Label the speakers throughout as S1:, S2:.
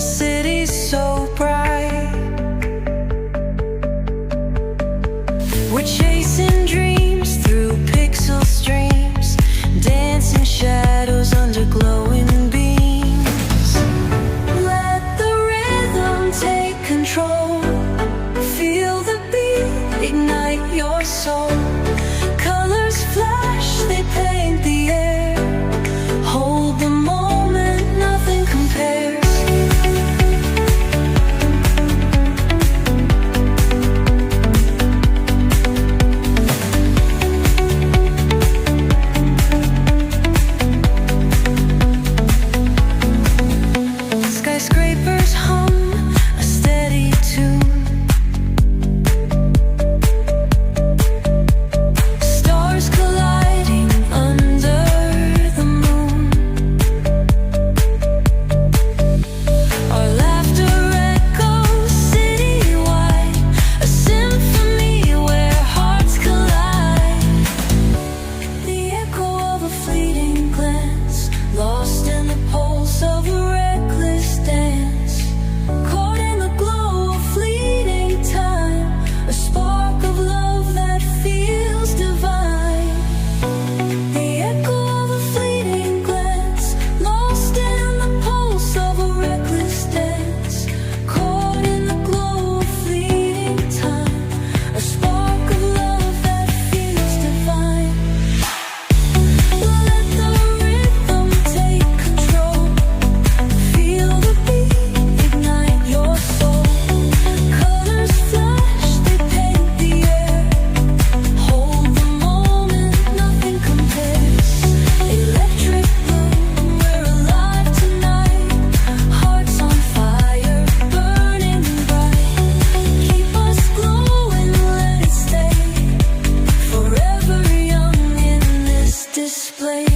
S1: city so bright. We're chasing dreams through pixel streams, dancing shadows under glowing beams. Let the rhythm take control. Feel the beat, ignite your soul. Colors flash, they paint the air. Hold the moment, nothing compares. Skyscrapers hum a steady tune. Stars colliding under the moon. Our laughter echoes citywide, a symphony where hearts collide. The echo of a fleeting glance, lost in the pulse of a reckless dance. Caught in the glow of fleeting time, a spark of love that feels divine. The echo of a fleeting glance, lost in the pulse of a reckless dance. Caught in the glow of fleeting time, a spark of love that feels divine. Let the rhythm take control. Feel the beat, ignite your soul. Colors flash, they paint the air. Hold the moment, nothing compares. Electric blue, we're alive tonight. Hearts on fire, burning bright. Keep us glowing, let it stay. Forever young in this display.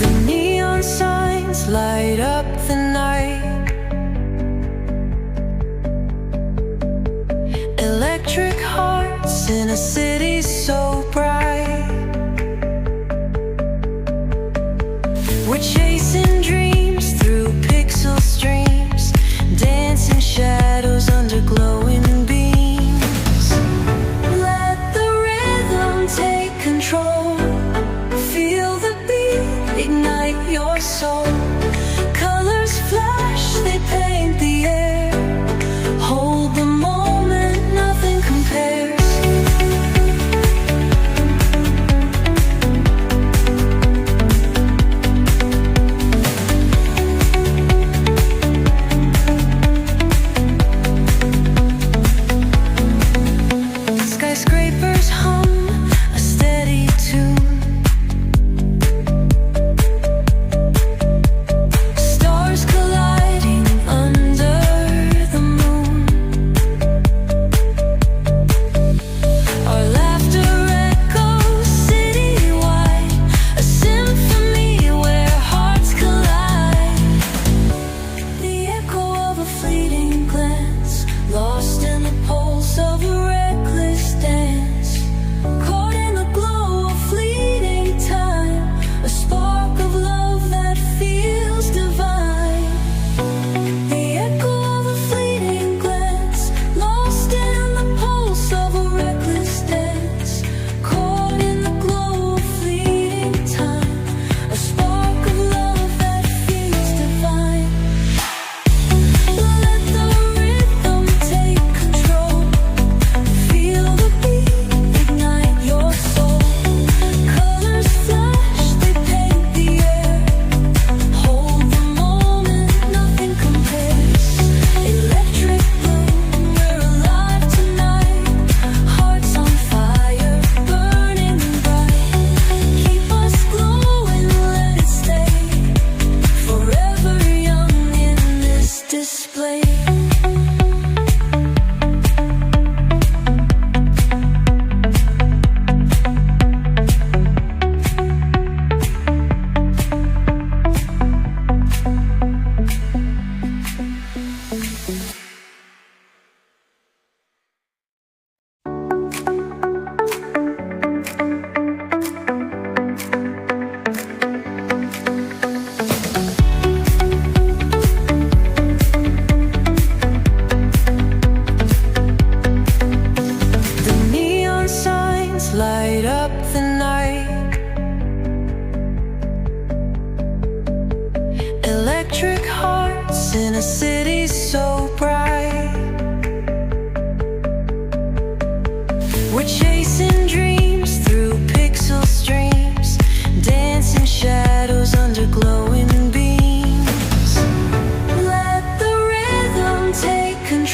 S1: The neon signs light up the night. Electric hearts in a city so bright. We're chasing dreams through pixel streams, dancing shadows under glowing beams. Let the rhythm take control. Feel the beat, ignite your soul. Colors flash, they paint the air. Hold the moment, nothing compares.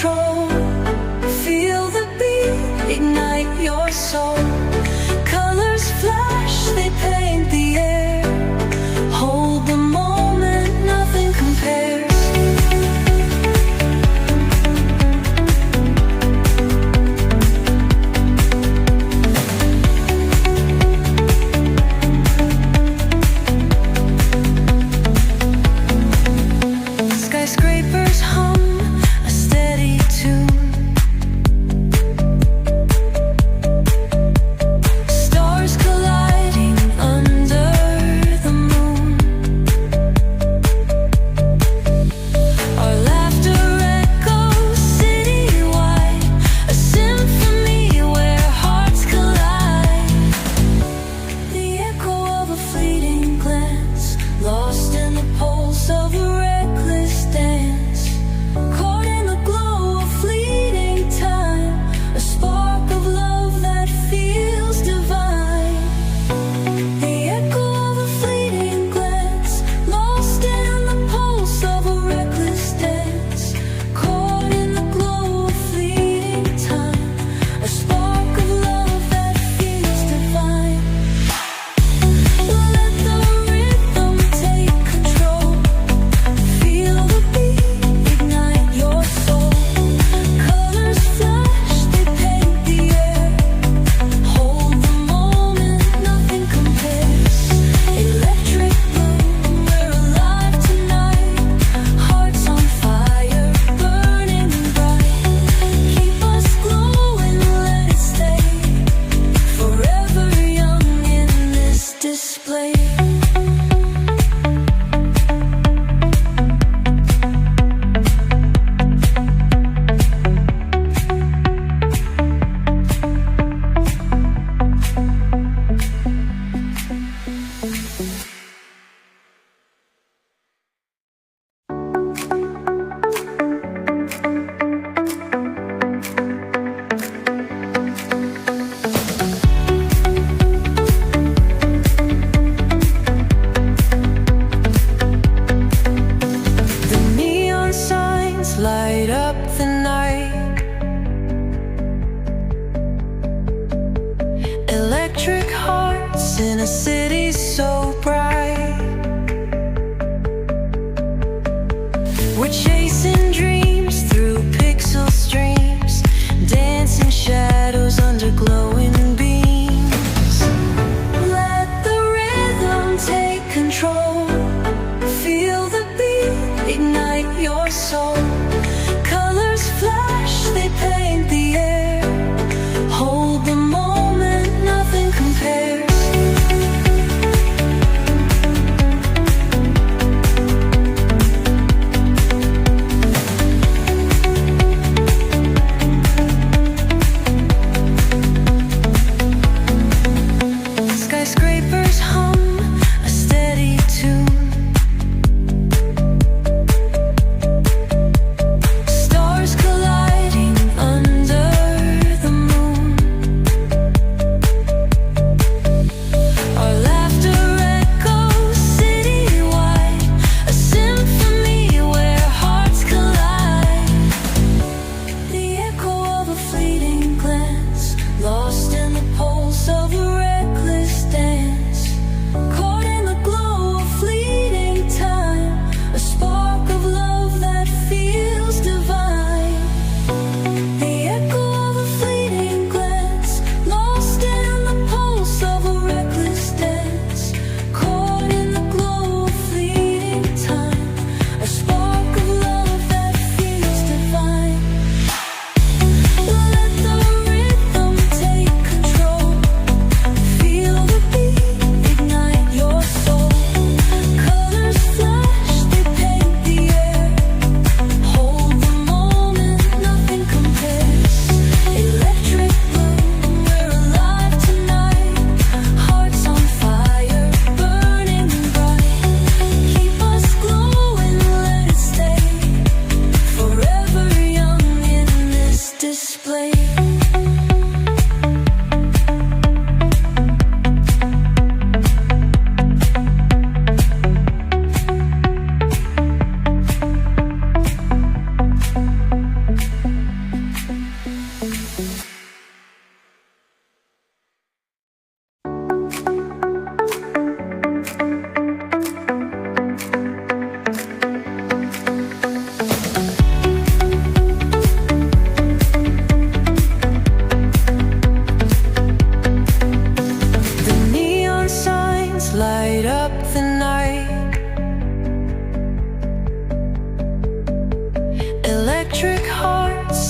S1: control. Feel the beat, ignite your soul. Colors flash, they paint the air. Hold the moment, nothing compares. Skyscrapers hum a steady tune.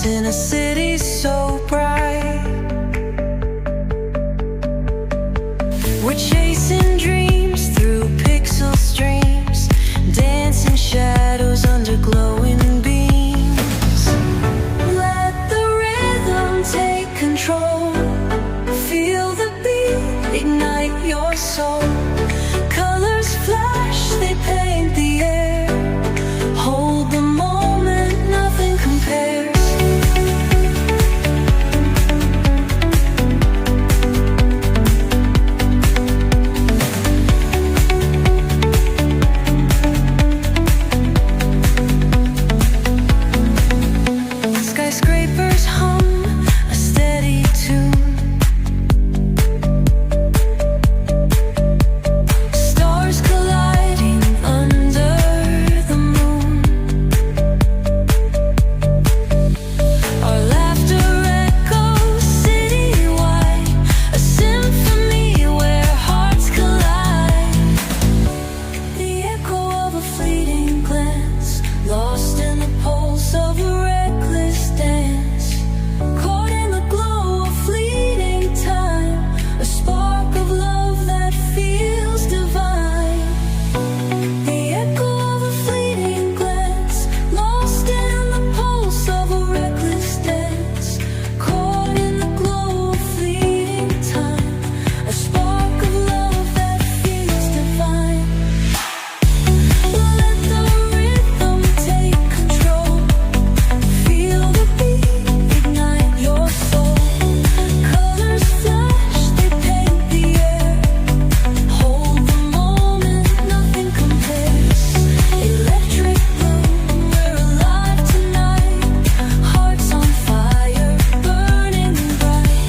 S1: hearts in a city so bright. We're chasing dreams through pixel streams, dancing shadows under glowing beams. Let the rhythm take control. Feel the beat, ignite your soul. Colors flash, they paint the air. Hold the moment, nothing compares. Skyscrapers hum a steady tune. Stars colliding under the moon. Our laughter echoes citywide, a symphony where hearts collide. The echo of a fleeting glance, lost in the pulse of a reckless dance. Caught in the glow of fleeting time, a spark of love that feels divine. The echo of a fleeting glance, lost in the pulse of a reckless dance. Caught in the glow of fleeting time, a spark of love that feels divine. Let the rhythm take control. Feel the beat, ignite your soul. Colors flash, they paint the air. Hold the moment, nothing compares. Electric blue, we're alive tonight. Hearts on fire, burning bright.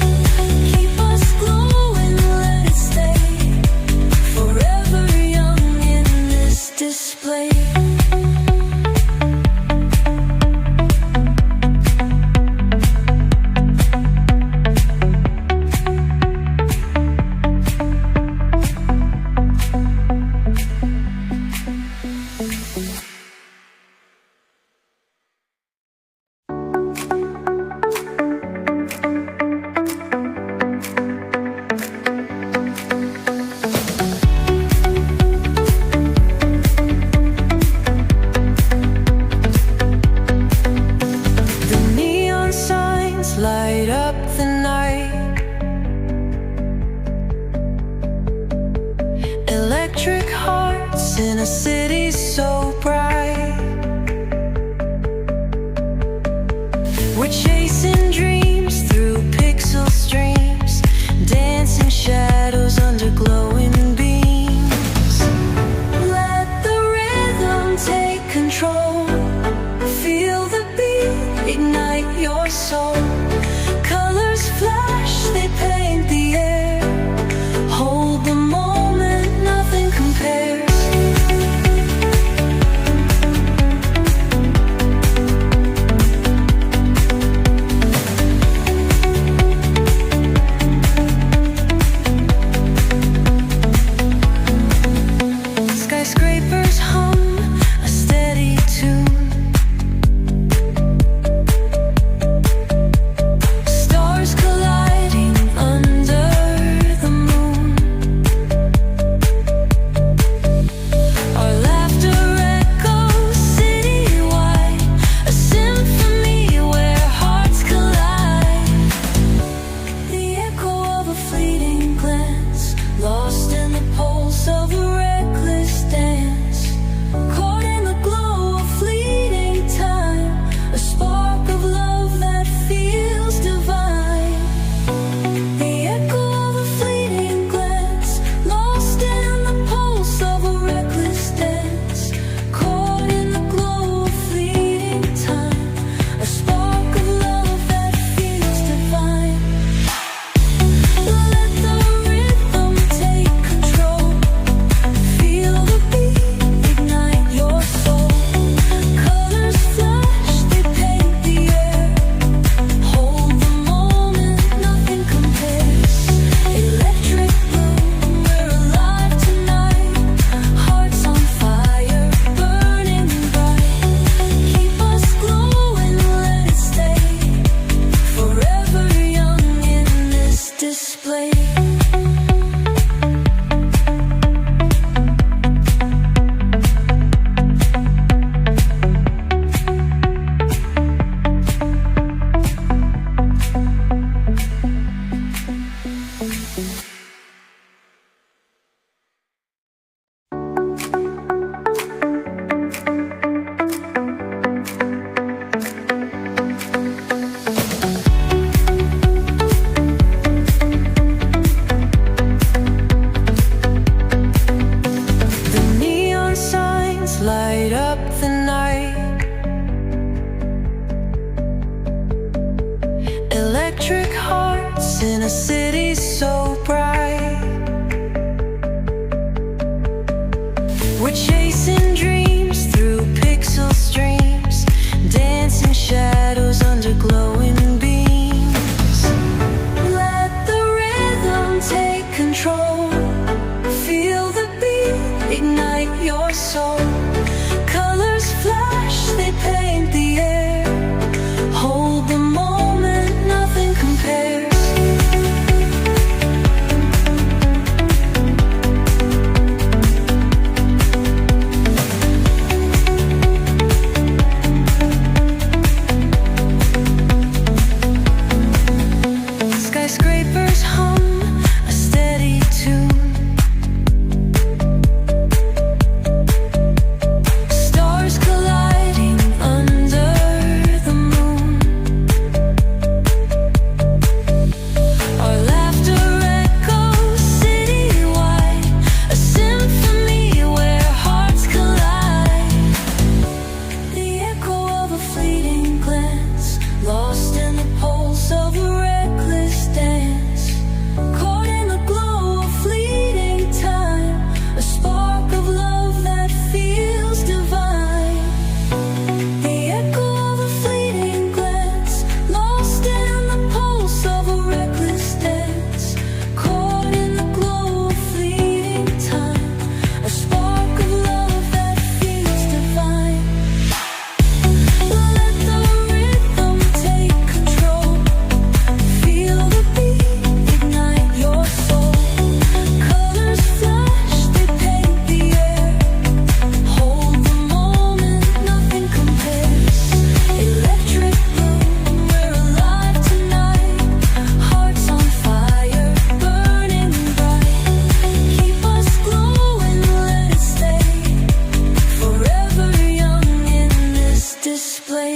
S1: Keep us glowing, let it stay. Forever young in this display. The neon signs light up the night. Electric hearts in a city so bright. We're chasing dreams through pixel streams, dancing shadows under glowing beams. Let the rhythm take control. Feel the beat, ignite your soul. Colors flash, they paint the air. Hold the moment, nothing compares. Skyscrapers hum a steady tune. in a city so bright. We're chasing dreams through pixel streams, dancing shadows under glowing beams. Let the rhythm take control. Feel the beat, ignite your soul. Colors flash, they paint the air. Hold the moment, nothing compares. Skyscrapers hum a steady tune. Stars colliding under the moon. Our laughter echoes citywide, a symphony where hearts collide. The echo of a fleeting glance, lost in the pulse of a reckless dance. Caught in the glow of fleeting time, a spark of love that feels divine. The echo of a fleeting glance, lost in the pulse of a reckless dance. Caught in the glow of fleeting time, a spark of love that feels divine. Let the rhythm take control. Feel the beat, ignite your soul. Colors flash, they paint the air. Hold the moment, nothing compares. Electric room, we're alive tonight. Hearts on fire, burning bright. Keep us glowing, let it stay. Forever young in this display.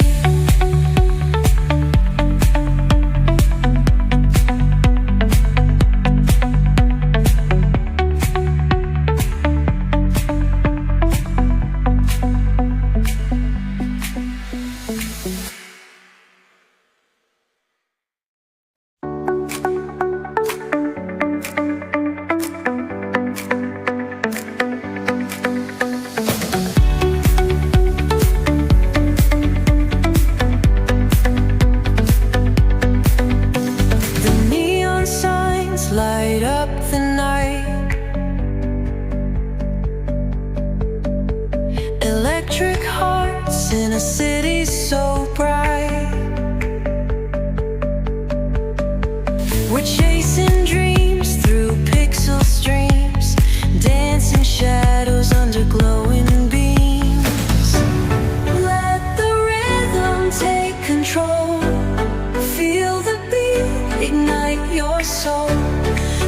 S1: The neon signs light up the night. Electric hearts in a city so bright. We're chasing dreams through pixel streams, dancing shadows under glowing beams. Let the rhythm take control. Feel the beat, ignite your soul.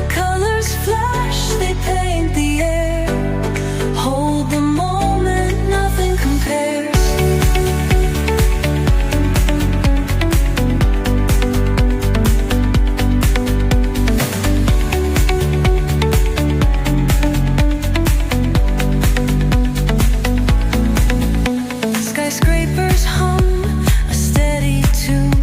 S1: Colors flash, they paint the air. Hold the moment, nothing compares. Skyscrapers hum a steady tune.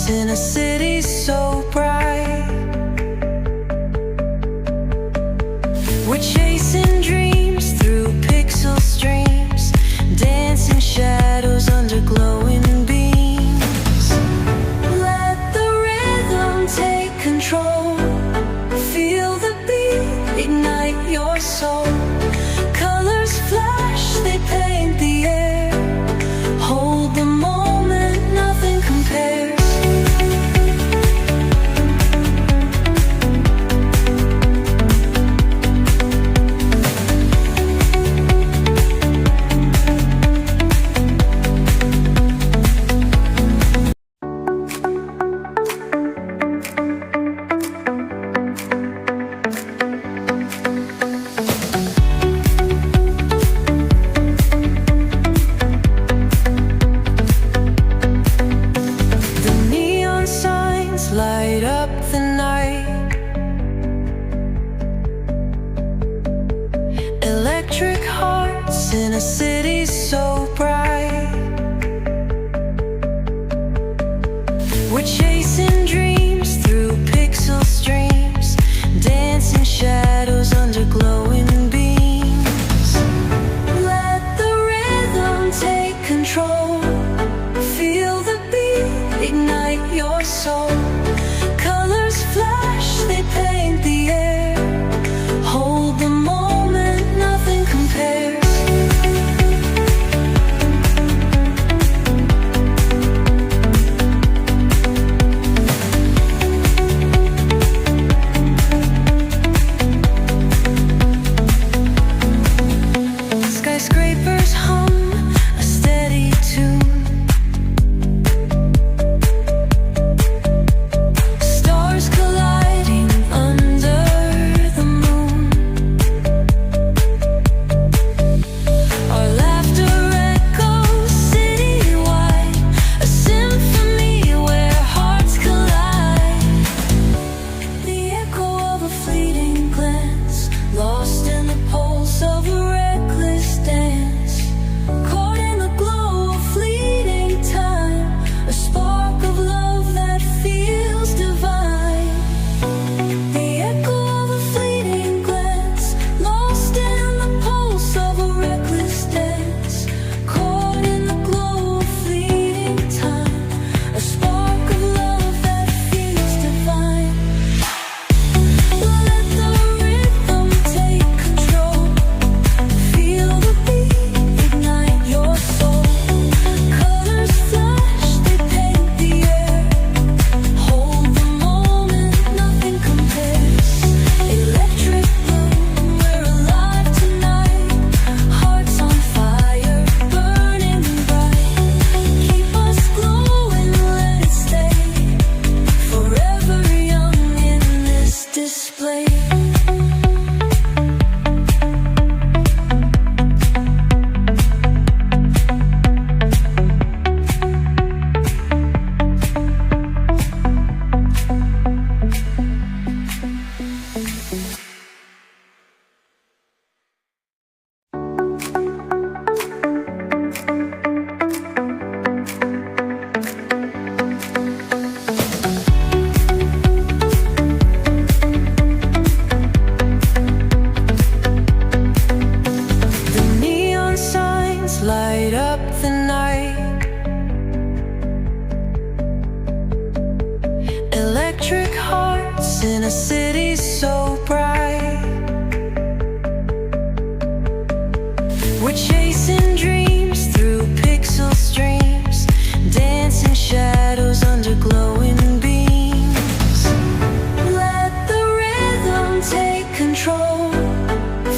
S1: hearts in a city so bright. We're chasing dreams through pixel streams, dancing shadows under glowing beams. Let the rhythm take control. Feel the beat, ignite your soul. Colors flash, they paint the air. Hold the moment, nothing compares. Light up the night. Electric hearts in a city so bright. We're chasing dreams through pixel streams, dancing shadows under glowing beams. Let the rhythm take control. Feel the beat, ignite your soul. Colors flash, they paint the air. Hold the moment, nothing compares. Skyscrapers hum a steady tune. Light up the night. Electric hearts in a city so bright. We're chasing dreams through pixel streams, dancing shadows under glowing beams. Let the rhythm take control.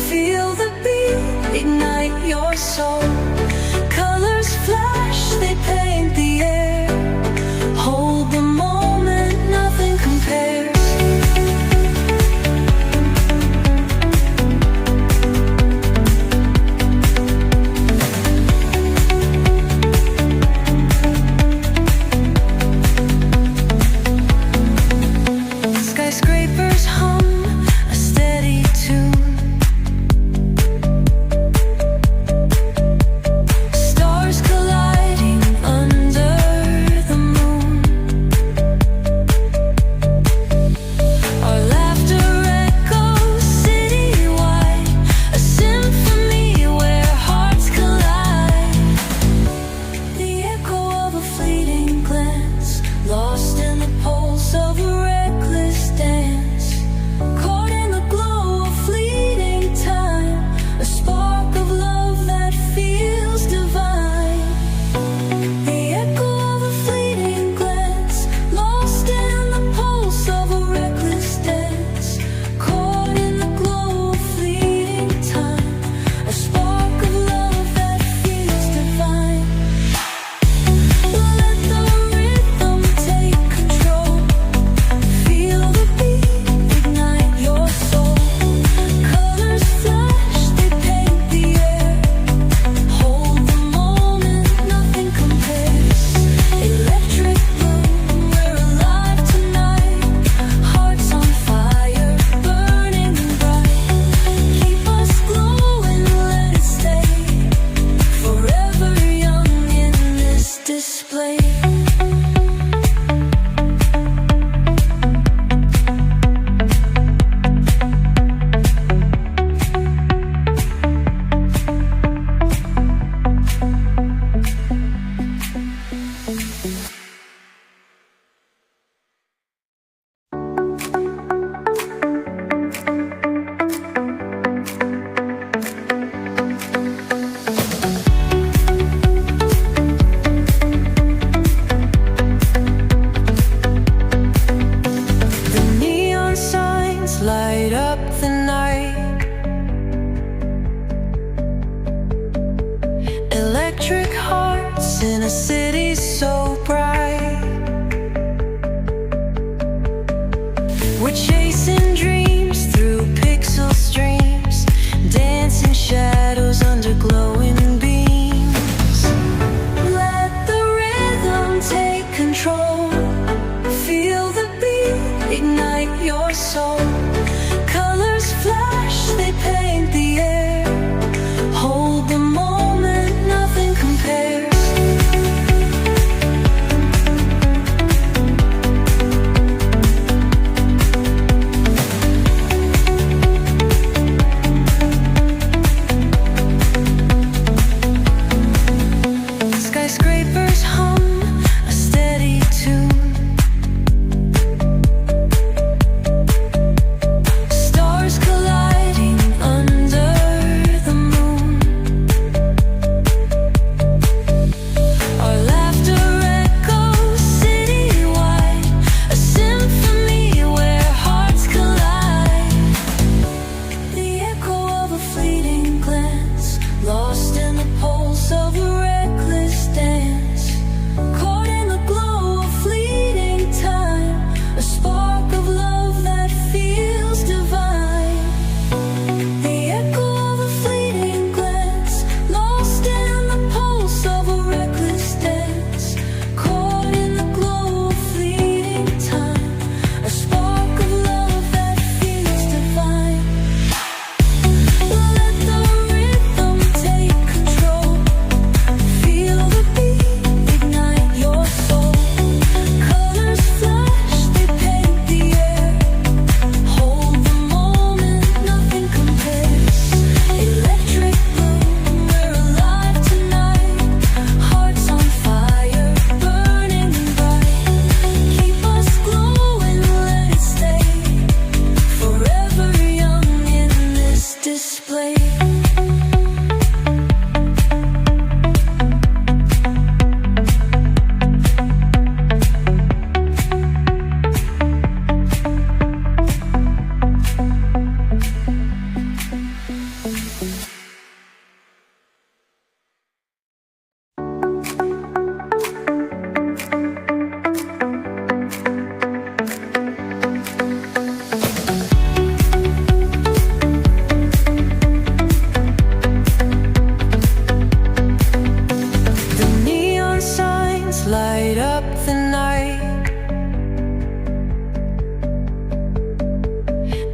S1: Feel the beat, ignite your soul. Colors flash, they paint the air. Hold the moment, nothing compares. Skyscrapers hum a steady tune. Stars collide. hearts in a city so bright. We're chasing dreams through pixel streams, dancing shadows under glowing beams. Let the rhythm take control. Feel the beat, ignite your soul. Colors flash, they paint the air. Hold the moment, nothing compares. Skyscrapers hum a steady tune. Stars colliding under the moon. Our laughter echoes citywide, a symphony where hearts collide. The echo of a fleeting glance, lost in the pulse of a reckless dance. Caught in the glow of fleeting time, a spark of love that feels divine. The echo of a fleeting glance, lost in the pulse of a reckless dance. Caught in the glow of fleeting time, a spark of love that feels divine. Let the rhythm take control. Feel the beat, ignite your soul. Colors flash, they paint the air. Hold the moment, nothing compares. Electric blue, we're alive tonight. Hearts on fire, burning bright. Keep us glowing, let it stay. Forever young in this display. The neon signs light up the night.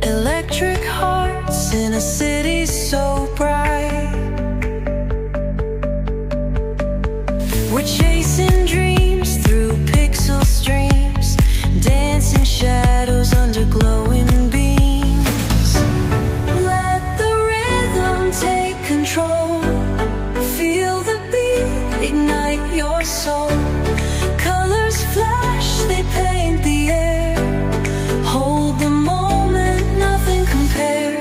S1: Electric hearts in a city so bright. We're chasing dreams through pixel streams, dancing shadows under glowing beams. Let the rhythm take control. Feel the beat, ignite your soul. Colors flash, they paint the air. Hold the moment, nothing compares.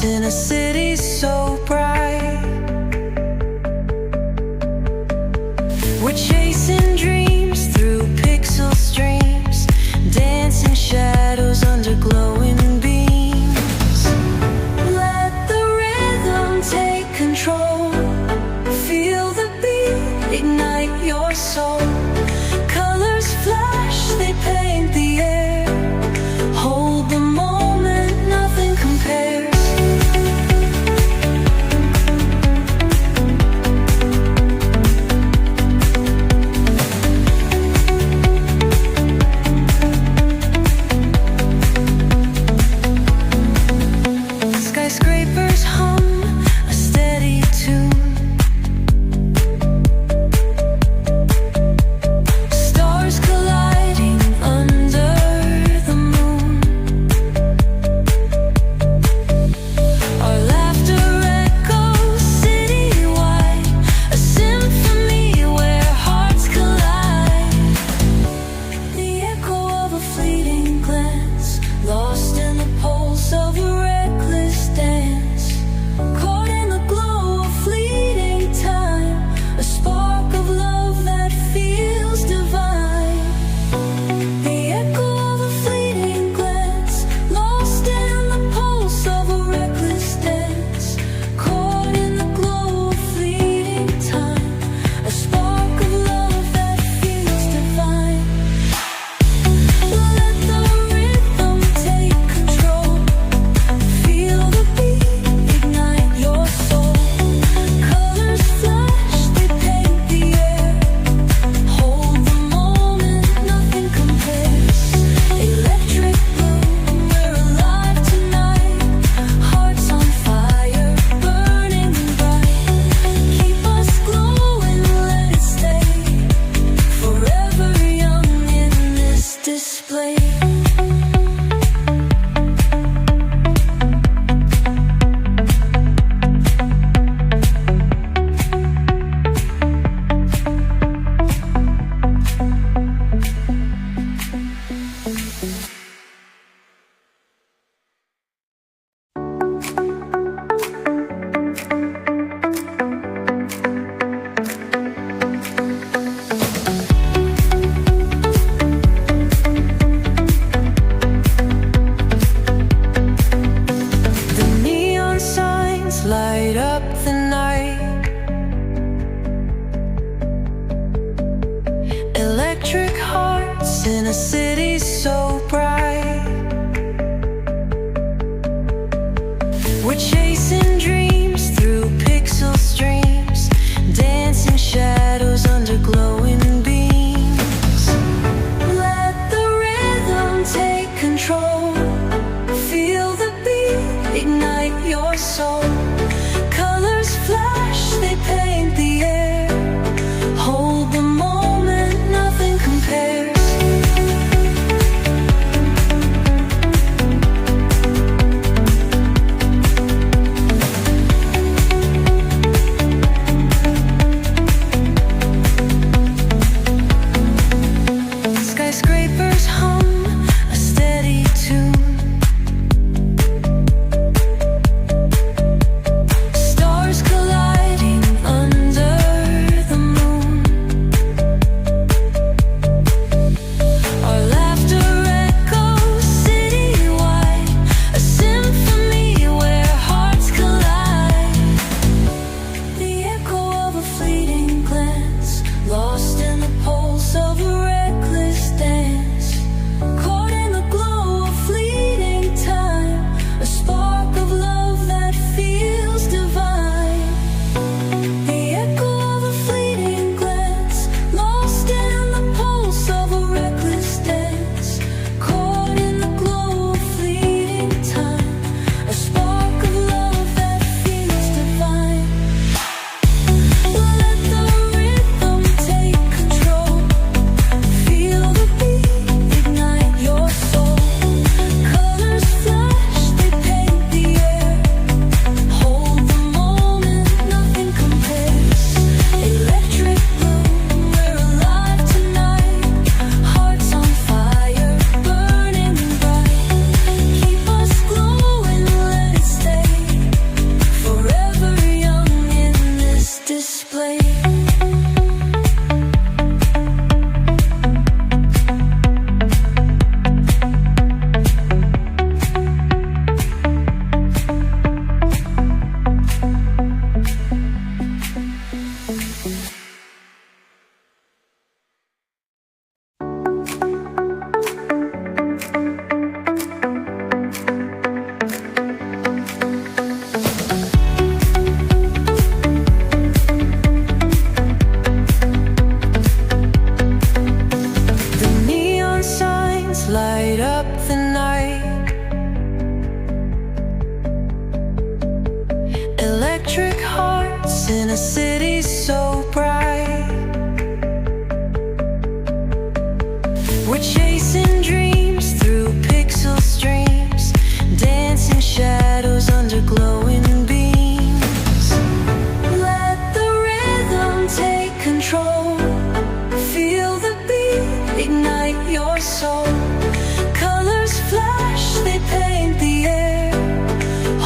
S1: in a city so bright. We're chasing dreams through pixel streams, dancing shadows under glowing beams. Let the rhythm take control. Feel the beat, ignite your soul. Colors flash, they paint the air. Hold the moment, nothing compares. Skyscrapers hum a steady tune. Stars colliding under the moon. Our laughter echoes citywide, a symphony where hearts collide. The echo of a fleeting glance, lost in the pulse of a reckless dance. Caught in the glow of fleeting time, a spark of love that feels divine. The echo of a fleeting glance, lost in the pulse of a reckless dance. Caught in the glow of fleeting time, a spark of love that feels divine. Let the rhythm take control. Feel the beat, ignite your soul. Colors flash, they paint the air. Hold the moment, nothing compares. Electric blue, we're alive tonight. Hearts on fire, burning bright. Keep us glowing, let it stay. Forever young in this display. The neon signs light up the night. Electric hearts in a city so bright. We're chasing dreams through pixel streams, dancing shadows under glowing beams. Let the rhythm take control. Feel the beat, ignite your soul. Colors flash, they paint the air. Hold the moment, nothing compares. Skyscrapers hum a steady tune. up the night. Electric hearts in a city so bright. We're chasing dreams through pixel streams, dancing shadows under glowing beams. Let the rhythm take control. Feel the beat, ignite your soul. Colors flash, they paint the air.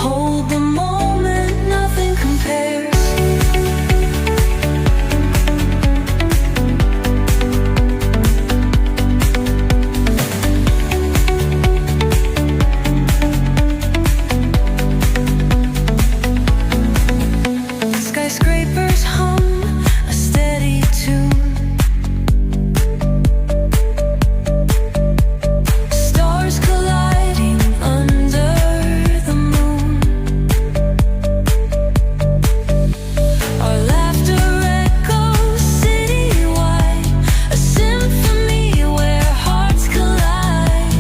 S1: Hold the moment, nothing compares. Skyscrapers hum a steady tune. Stars colliding under the moon. Our laughter echoes citywide, a symphony where hearts collide.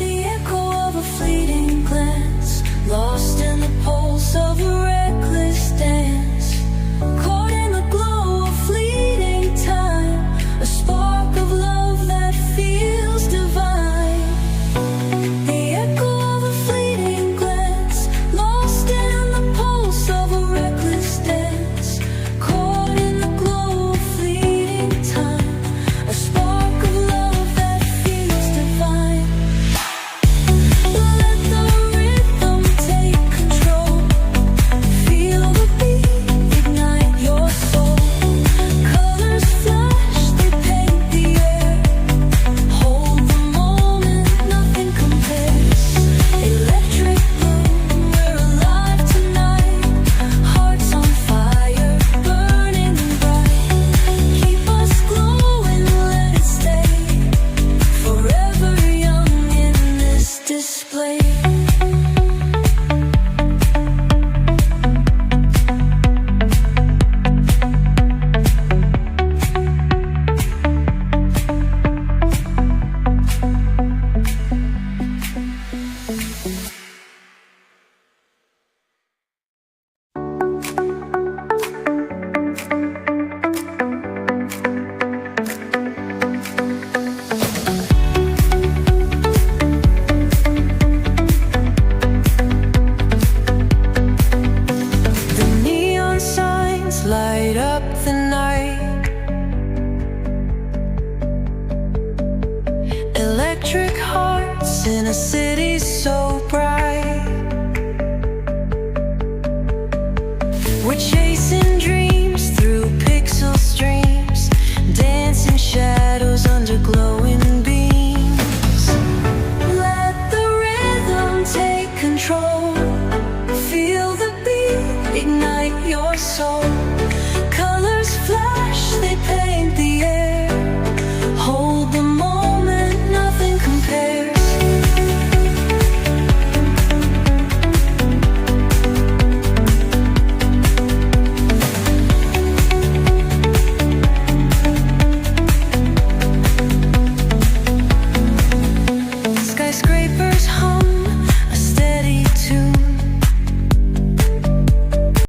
S1: The echo of a fleeting glance, lost in the pulse of a reckless dance. Caught in the glow of fleeting time, a spark of love that feels divine. The echo of a fleeting glance, lost in the pulse of a reckless dance. Caught in the glow of fleeting time, a spark of love that feels divine. Let the rhythm take control. Feel the beat, ignite your soul. Colors flash, they paint the air. Hold the moment, nothing compares. Electric bloom, we're alive tonight. Hearts on fire, burning bright. Keep us glowing, let it stay. Forever young in this display. The neon signs light up the night. Electric hearts in a city